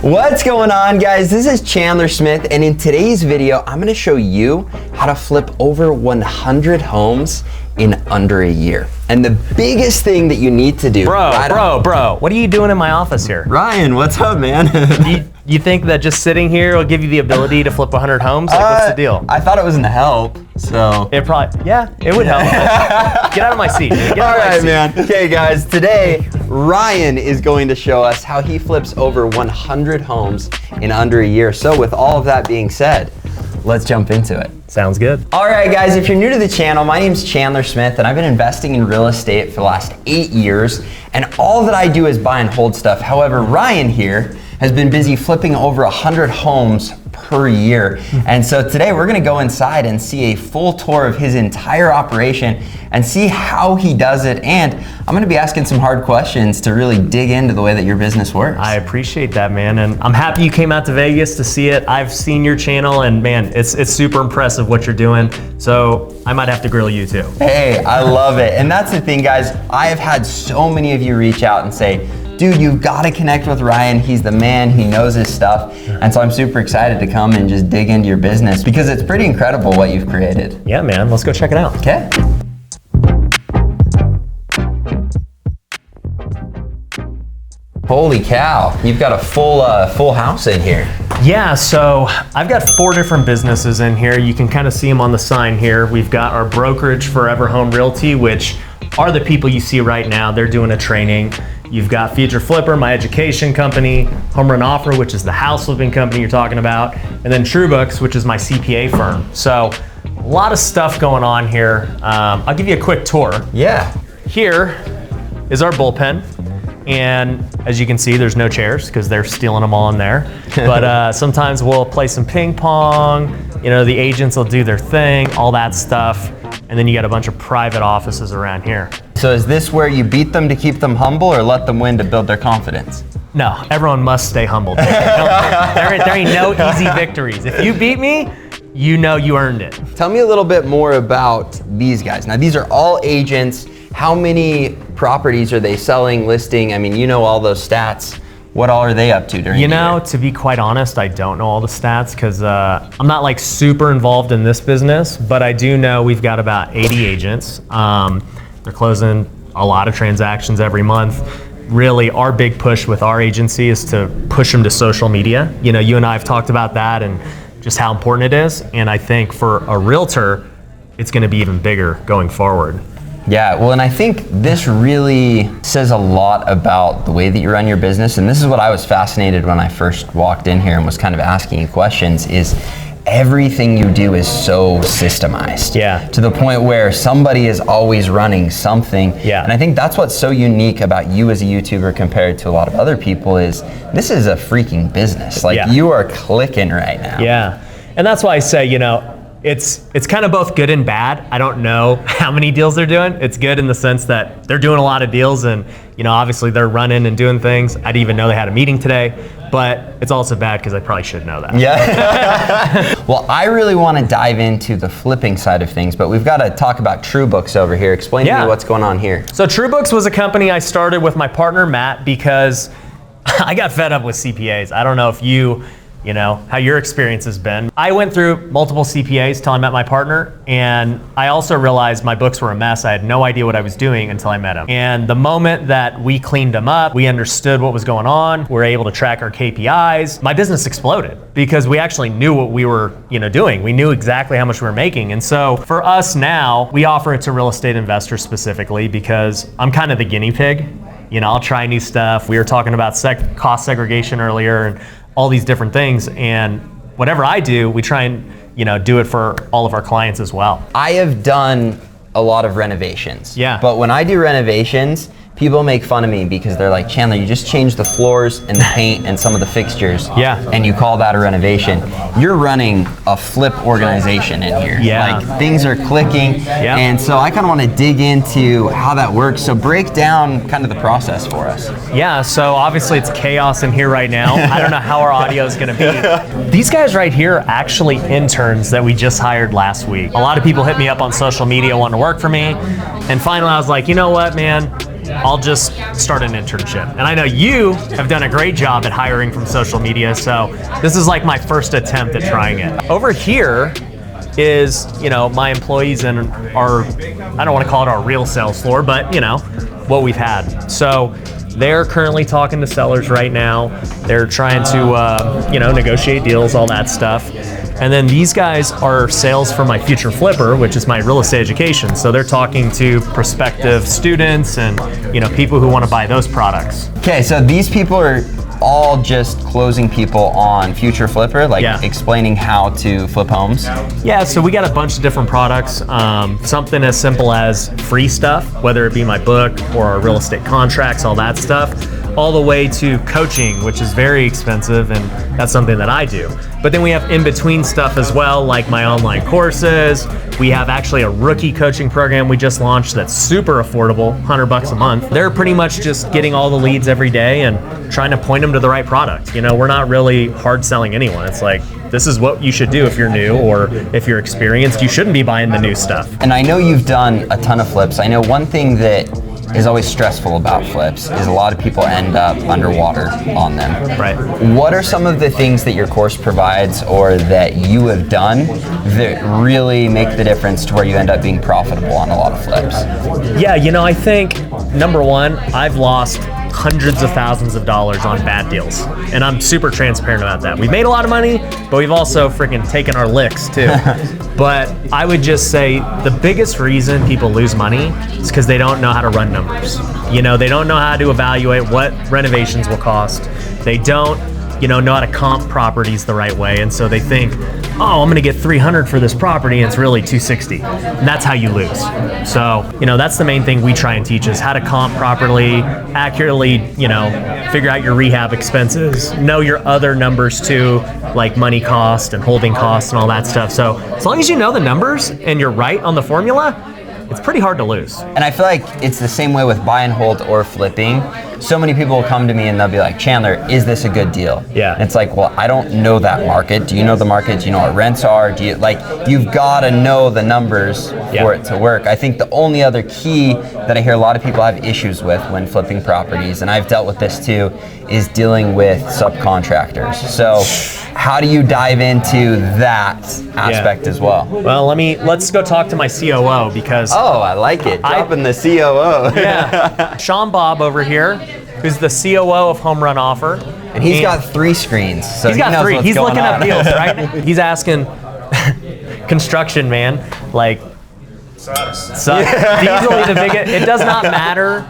What's going on, guys? This is Chandler Smith, and in today's video, I'm gonna show you how to flip over 100 homes in under a year. And the biggest thing that you need to do— Bro, what are you doing in my office here? Ryan, what's up, man? You think that just sitting here will give you the ability to flip 100 homes? Like, what's the deal? I thought it was gonna help, so. It probably, yeah, it would help. Get out of my seat. Get All right, man. Okay, guys, today, Ryan is going to show us how he flips over 100 homes in under a year. So with all of that being said, let's jump into it. Sounds good. All right, guys, if you're new to the channel, my name's Chandler Smith, and I've been investing in real estate for the last 8 years, and all that I do is buy and hold stuff. However, Ryan here has been busy flipping over 100 homes per year. And so today we're gonna go inside and see a full tour of his entire operation and see how he does it. And I'm gonna be asking some hard questions to really dig into the way that your business works. I appreciate that, man. And I'm happy you came out to Vegas to see it. I've seen your channel, and man, it's super impressive what you're doing. So I might have to grill you too. Hey, I love it. And that's the thing, guys. I have had so many of you reach out and say, dude, you've got to connect with Ryan. He's the man, he knows his stuff. And so I'm super excited to come and just dig into your business because it's pretty incredible what you've created. Yeah, man, let's go check it out. Okay. Holy cow, you've got a full house in here. Yeah, so I've got 4 different businesses in here. You can kind of see them on the sign here. We've got our brokerage, Forever Home Realty, which are the people you see right now. They're doing a training. You've got Future Flipper, my education company, Home Run Offer, which is the house flipping company you're talking about, and then TrueBooks, which is my CPA firm. So a lot of stuff going on here. I'll give you a quick tour. Yeah. Here is our bullpen. And as you can see, there's no chairs because they're stealing them all in there. But sometimes we'll play some ping pong. You know, the agents will do their thing, all that stuff. And then you got a bunch of private offices around here. So is this where you beat them to keep them humble or let them win to build their confidence? No, everyone must stay humble. There ain't no easy victories. If you beat me, you know you earned it. Tell me a little bit more about these guys. Now, these are all agents. How many properties are they selling, listing? I mean, you know all those stats. What all are they up to during the year? To be quite honest, I don't know all the stats because I'm not like super involved in this business, but I do know we've got about 80 agents. They're closing a lot of transactions every month. Really, our big push with our agency is to push them to social media. You know, you and I have talked about that and just how important it is. And I think for a realtor, it's gonna be even bigger going forward. Yeah, well, and I think this really says a lot about the way that you run your business. And this is what I was fascinated when I first walked in here and was kind of asking you questions is everything you do is so systemized. Yeah. To the point where somebody is always running something. Yeah. And I think that's what's so unique about you as a YouTuber compared to a lot of other people is this is a freaking business. Like you are clicking right now. Yeah, and that's why I say, you know, it's kind of both good and bad. I don't know how many deals they're doing. It's good in the sense that they're doing a lot of deals and, you know, obviously they're running and doing things. I didn't even know they had a meeting today, but it's also bad because I probably should know that. Yeah. Well, I really want to dive into the flipping side of things, but we've got to talk about TrueBooks over here. Explain to me what's going on here. So TrueBooks was a company I started with my partner, Matt, because I got fed up with CPAs. I don't know if you know, how your experience has been. I went through multiple CPAs till I met my partner, and I also realized my books were a mess. I had no idea what I was doing until I met him. And the moment that we cleaned them up, we understood what was going on, we were able to track our KPIs, my business exploded because we actually knew what we were, you know, doing. We knew exactly how much we were making. And so for us now, we offer it to real estate investors specifically because I'm kind of the guinea pig. You know, I'll try new stuff. We were talking about cost segregation earlier and all these different things, and whatever I do, we try and, you know, do it for all of our clients as well. I have done a lot of renovations. Yeah. But when I do renovations, people make fun of me because they're like, Chandler, you just changed the floors and the paint and some of the fixtures. Yeah. And you call that a renovation. You're running a flip organization in here. Yeah. Like things are clicking. Yeah. And so I kind of want to dig into how that works. So break down kind of the process for us. Yeah, so obviously it's chaos in here right now. I don't know how our audio is gonna be. These guys right here are actually interns that we just hired last week. A lot of people hit me up on social media wanting to work for me. And finally I was like, you know what, man? I'll just start an internship. And I know you have done a great job at hiring from social media, so this is like my first attempt at trying it. Over here is, my employees and our, I don't want to call it our real sales floor, but what we've had. So they're currently talking to sellers right now. They're trying to, negotiate deals, all that stuff. And then these guys are sales for my future flipper, which is my real estate education. So they're talking to prospective students and, people who want to buy those products. Okay, so these people are all just closing people on future flipper, explaining how to flip homes? Yeah, so we got a bunch of different products. Something as simple as free stuff, whether it be my book or our real estate contracts, all that stuff, all the way to coaching, which is very expensive, and that's something that I do. But then we have in-between stuff as well, like my online courses. We have actually a rookie coaching program we just launched that's super affordable, $100 a month. They're pretty much just getting all the leads every day and trying to point them to the right product. We're not really hard selling anyone. It's like, this is what you should do if you're new, or if you're experienced, you shouldn't be buying the new stuff. And I know you've done a ton of flips. I know one thing that is always stressful about flips is a lot of people end up underwater on them. Right. What are some of the things that your course provides or that you have done that really make the difference to where you end up being profitable on a lot of flips? Yeah, I think number one, I've lost hundreds of thousands of dollars on bad deals. And I'm super transparent about that. We've made a lot of money, but we've also freaking taken our licks too. But I would just say the biggest reason people lose money is because they don't know how to run numbers. They don't know how to evaluate what renovations will cost. They don't, know how to comp properties the right way. And so they think, oh, I'm gonna get 300 for this property, and it's really 260. And that's how you lose. So, that's the main thing we try and teach is how to comp properly, accurately, figure out your rehab expenses, know your other numbers too, like money cost and holding costs and all that stuff. So as long as you know the numbers and you're right on the formula, it's pretty hard to lose. And I feel like it's the same way with buy and hold or flipping. So many people will come to me and they'll be like, Chandler, is this a good deal? Yeah. And it's like, well, I don't know that market. Do you know the market? Do you know what rents are? You've got to know the numbers for it to work. I think the only other key that I hear a lot of people have issues with when flipping properties, and I've dealt with this too, is dealing with subcontractors. So how do you dive into that aspect as well? Well, let's go talk to my COO because... Oh, I like it. Dropping the COO. Yeah. Sean Bob over here, who's the COO of Home Run Offer. And he's got 3 screens. So he's got 3. He's looking up deals, right? He's asking construction, man, sucks. Easily the biggest. It does not matter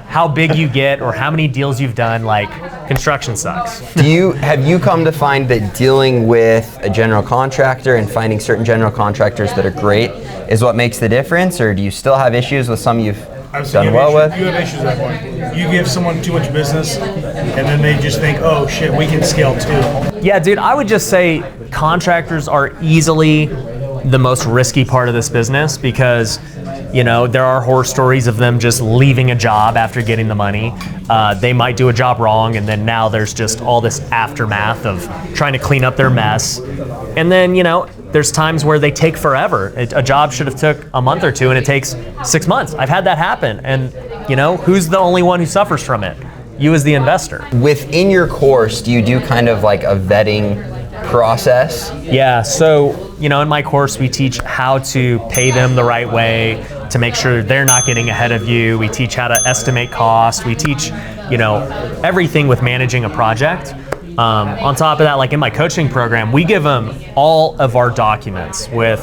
how big you get or how many deals you've done, construction sucks. Have you come to find that dealing with a general contractor and finding certain general contractors that are great is what makes the difference, or do you still have issues with some you've done well with? You have issues at that point. You give someone too much business, and then they just think, oh shit, we can scale too. Yeah, dude, I would just say contractors are easily the most risky part of this business because there are horror stories of them just leaving a job after getting the money. They might do a job wrong, and then now there's just all this aftermath of trying to clean up their mess. And then, there's times where they take forever. A job should have took a month or 2, and it takes 6 months. I've had that happen. And, who's the only one who suffers from it? You as the investor. Within your course, do you do kind of like a vetting process? Yeah, so in my course we teach how to pay them the right way to make sure they're not getting ahead of you. We teach how to estimate cost. We teach everything with managing a project. On top of that, in my coaching program, we give them all of our documents with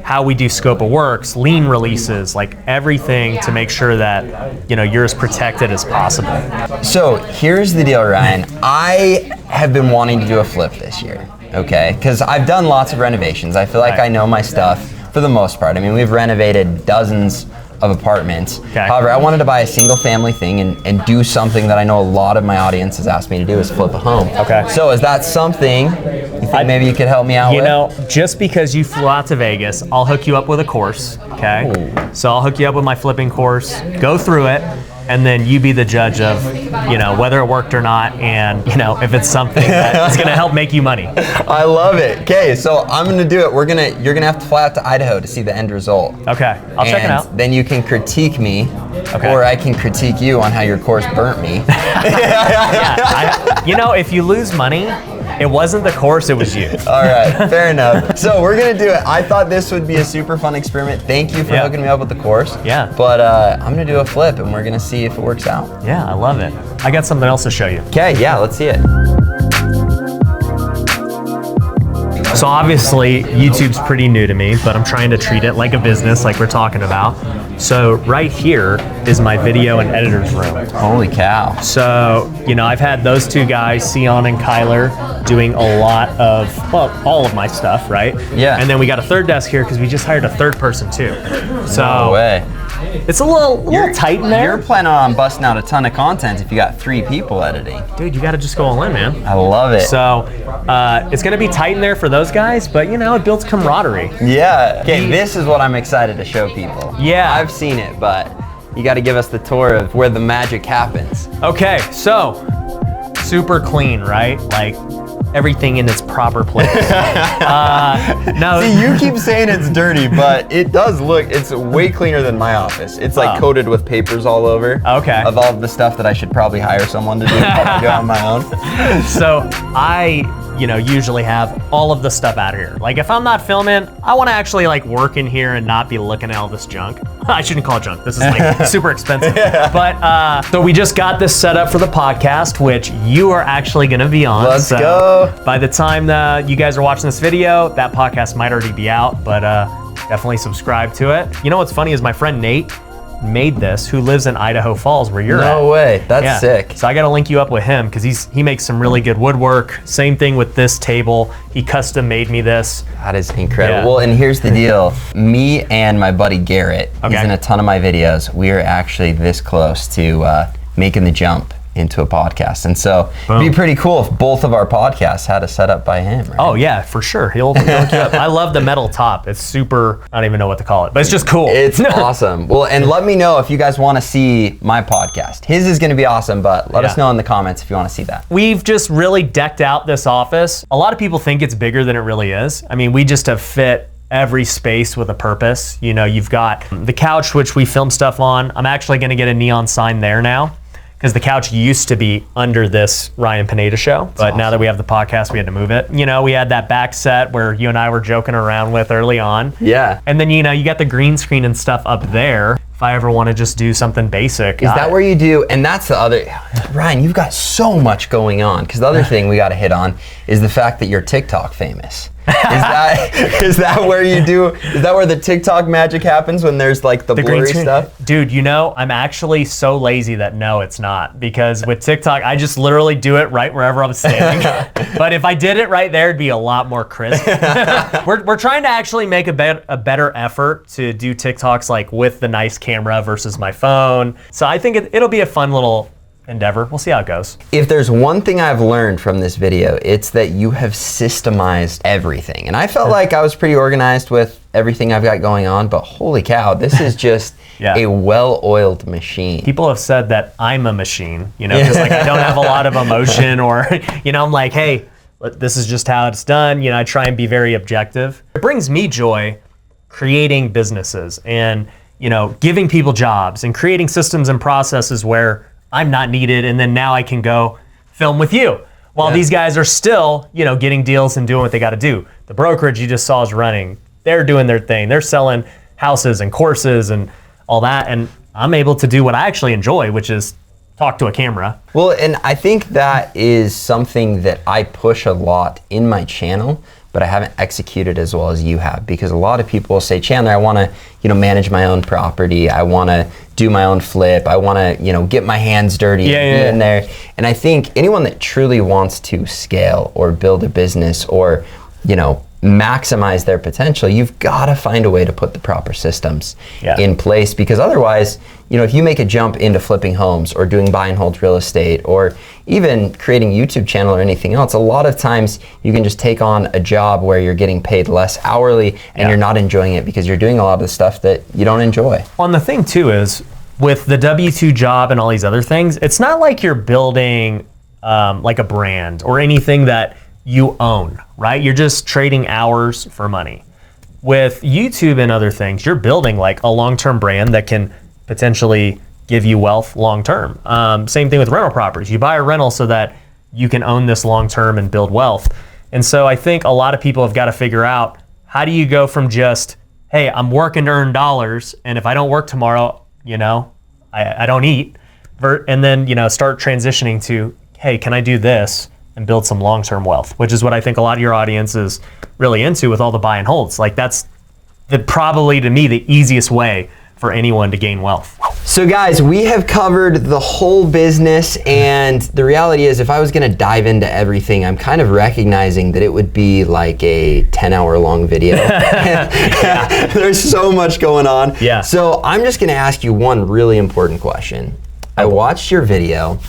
how we do scope of works, lien releases, everything to make sure that you're as protected as possible. So here's the deal, Ryan. I have been wanting to do a flip this year, okay? Because I've done lots of renovations. I feel like I know my stuff for the most part. I mean, we've renovated dozens of apartments. Okay. However, I wanted to buy a single family thing and do something that I know a lot of my audience has asked me to do is flip a home. Okay. So is that something you think maybe you could help me out with? Just because you flew out to Vegas, I'll hook you up with a course, okay? Ooh. So I'll hook you up with my flipping course, go through it, and then you be the judge of, whether it worked or not, and, if it's something that's going to help make you money. I love it. Okay, so I'm going to do it. You're going to have to fly out to Idaho to see the end result. Okay, I'll check it out. Then you can critique me, Okay. or I can critique you on how your course burnt me. If you lose money, it wasn't the course, it was you. All right, fair enough. So we're gonna do it. I thought this would be a super fun experiment. Thank you for hooking me up with the course. Yeah. But I'm gonna do a flip and we're gonna see if it works out. Yeah, I love it. I got something else to show you. Okay, yeah, let's see it. So obviously, YouTube's pretty new to me, but I'm trying to treat it like a business, like we're talking about. So right here is my video and editor's room. Holy cow. So, I've had those two guys, Sion and Kyler, doing a lot of, all of my stuff, right? Yeah. And then we got a third desk here because we just hired a third person too. So No way. it's a little tight in there. You're planning on busting out a ton of content if you got 3 people editing. Dude, you got to just go all in, man. I love it. So it's going to be tight in there for those guys, but it builds camaraderie. Yeah. Okay, this is what I'm excited to show people. Yeah. I've seen it, but you got to give us the tour of where the magic happens. Okay, so super clean, right? Like everything in its proper place. No. See, you keep saying it's dirty, but it does look, it's way cleaner than my office. It's like coated with papers all over. Okay. Of all of the stuff that I should probably hire someone to do, but do on my own. So I, usually have all of the stuff out here. Like if I'm not filming, I want to actually work in here and not be looking at all this junk. I shouldn't call it junk. This is super expensive. But so we just got this set up for the podcast, which you are actually going to be on. Let's go. By the time you guys are watching this video, that podcast might already be out, but definitely subscribe to it. You know what's funny is my friend Nate made this, who lives in Idaho Falls where you're at. No way, that's sick. So I got to link you up with him because he makes some really good woodwork. Same thing with this table. He custom made me this. That is incredible. Yeah. Well, and here's the deal. Me and my buddy Garrett, he's in a ton of my videos. We are actually this close to making the jump into a podcast. And so it'd be pretty cool if both of our podcasts had a setup by him, right? Oh yeah, for sure. He'll hook you up. I love the metal top. It's super, I don't even know what to call it, but it's just cool. It's awesome. Well, and let me know if you guys want to see my podcast. His is going to be awesome, but let us know in the comments if you want to see that. We've just really decked out this office. A lot of people think it's bigger than it really is. I mean, we just have fit every space with a purpose. You've got the couch, which we film stuff on. I'm actually going to get a neon sign there now, because the couch used to be under this Ryan Pineda show, but now that we have the podcast, we had to move it. We had that back set where you and I were joking around with early on. Yeah. And then, you got the green screen and stuff up there. If I ever want to just do something basic. Is that where you do, and that's the other, Ryan, you've got so much going on, because the other thing we got to hit on is the fact that you're TikTok famous. Is that where you do, is that where the TikTok magic happens, when there's like the blurry stuff? Dude, I'm actually so lazy that no, it's not, because with TikTok, I just literally do it right wherever I'm standing. But if I did it right there, it'd be a lot more crisp. We're trying to actually make a better effort to do TikToks with the nice camera versus my phone. So I think it'll be a fun little endeavor. We'll see how it goes. If there's one thing I've learned from this video, it's that you have systemized everything. And I felt like I was pretty organized with everything I've got going on, but holy cow, this is just a well-oiled machine. People have said that I'm a machine, because I don't have a lot of emotion, or, I'm like, hey, this is just how it's done. I try and be very objective. It brings me joy creating businesses and, giving people jobs and creating systems and processes where I'm not needed, and then now I can go film with you while these guys are still, getting deals and doing what they got to do. The brokerage you just saw is running. They're doing their thing. They're selling houses and courses and all that, and I'm able to do what I actually enjoy, which is talk to a camera. Well, and I think that is something that I push a lot in my channel, but I haven't executed as well as you have, because a lot of people will say, Chandler, I want to, manage my own property. I want to do my own flip. I want to, get my hands dirty in there. And I think anyone that truly wants to scale or build a business or, maximize their potential, you've got to find a way to put the proper systems in place, because otherwise, if you make a jump into flipping homes or doing buy and hold real estate or even creating a YouTube channel or anything else, a lot of times you can just take on a job where you're getting paid less hourly and you're not enjoying it because you're doing a lot of the stuff that you don't enjoy. Well, and the thing too is, with the W-2 job and all these other things, it's not like you're building like a brand or anything that you own, right? You're just trading hours for money. With YouTube and other things, you're building like a long-term brand that can potentially give you wealth long-term. Same thing with rental properties. You buy a rental so that you can own this long-term and build wealth. And so I think a lot of people have got to figure out, how do you go from just, hey, I'm working to earn dollars, and if I don't work tomorrow, you know, I don't eat, and then, you know, start transitioning to, hey, can I do this and build some long-term wealth, which is what I think a lot of your audience is really into with all the buy and holds. Like that's probably, to me, the easiest way for anyone to gain wealth. So guys, we have covered the whole business, and the reality is if I was gonna dive into everything, I'm kind of recognizing that it would be like a 10-hour long video. There's so much going on. Yeah. So I'm just gonna ask you one really important question. I watched your video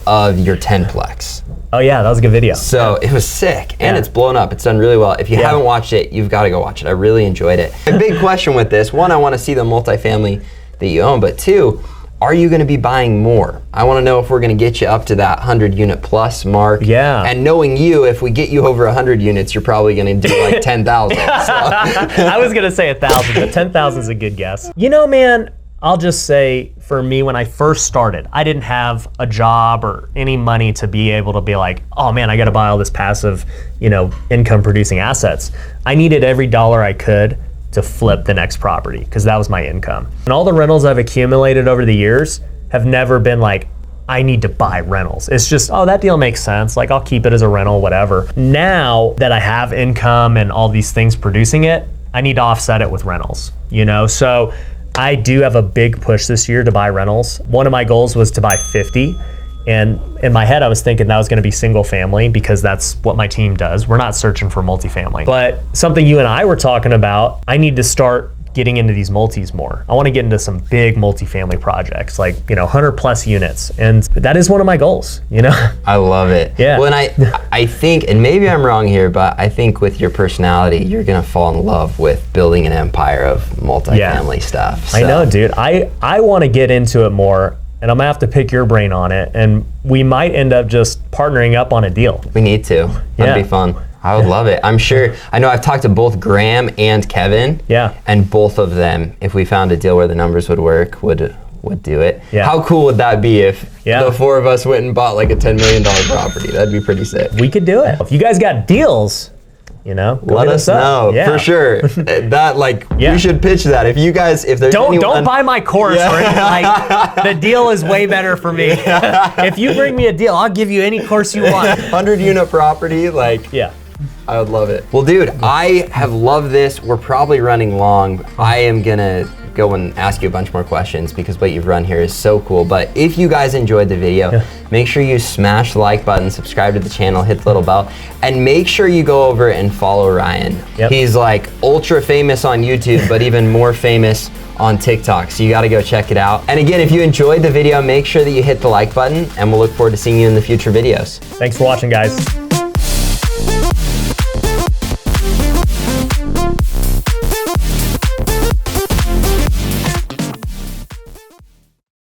of your 10-plex. Oh yeah, that was a good video. So it was sick, and it's blown up. It's done really well. If you haven't watched it, you've got to go watch it. I really enjoyed it. A big question with this, one, I want to see the multifamily that you own, but two, are you going to be buying more? I want to know if we're going to get you up to that 100 unit plus mark. Yeah. And knowing you, if we get you over 100 units, you're probably going to do like 10,000. So. I was going to say 1,000, but 10,000 is a good guess. You know, man, I'll just say for me, when I first started, I didn't have a job or any money to be able to be like, oh man, I got to buy all this passive, you know, income producing assets. I needed every dollar I could to flip the next property because that was my income. And all the rentals I've accumulated over the years have never been like, I need to buy rentals. It's just, oh, that deal makes sense. Like I'll keep it as a rental, whatever. Now that I have income and all these things producing it, I need to offset it with rentals, you know? So I do have a big push this year to buy rentals. One of my goals was to buy 50. And in my head, I was thinking that was going to be single family because that's what my team does. We're not searching for multifamily. But something you and I were talking about, I need to start getting into these multis more. I want to get into some big multifamily projects, like, you know, 100 plus units. And that is one of my goals, you know? I love it. Yeah. Well, and I think, and maybe I'm wrong here, but I think with your personality, you're going to fall in love with building an empire of multifamily stuff. So. I know, dude. I want to get into it more, and I'm gonna have to pick your brain on it, and we might end up just partnering up on a deal. We need to. That'd be fun. I would love it. I'm sure. I know I've talked to both Graham and Kevin. Yeah. And both of them, if we found a deal where the numbers would work, would do it. Yeah. How cool would that be if the four of us went and bought like a $10 million property? That'd be pretty sick. We could do it. If you guys got deals, you know, let us know for sure. That you should pitch that. If you guys, if there's don't buy my course. Or anything. Like the deal is way better for me. If you bring me a deal, I'll give you any course you want. 100 unit property, I would love it. Well, dude, I have loved this. We're probably running long. I am gonna go and ask you a bunch more questions because what you've run here is so cool. But if you guys enjoyed the video, make sure you smash the like button, subscribe to the channel, hit the little bell, and make sure you go over and follow Ryan. He's like ultra famous on YouTube, but even more famous on TikTok. So you gotta go check it out. And again, if you enjoyed the video, make sure that you hit the like button, and we'll look forward to seeing you in the future videos. Thanks for watching, guys.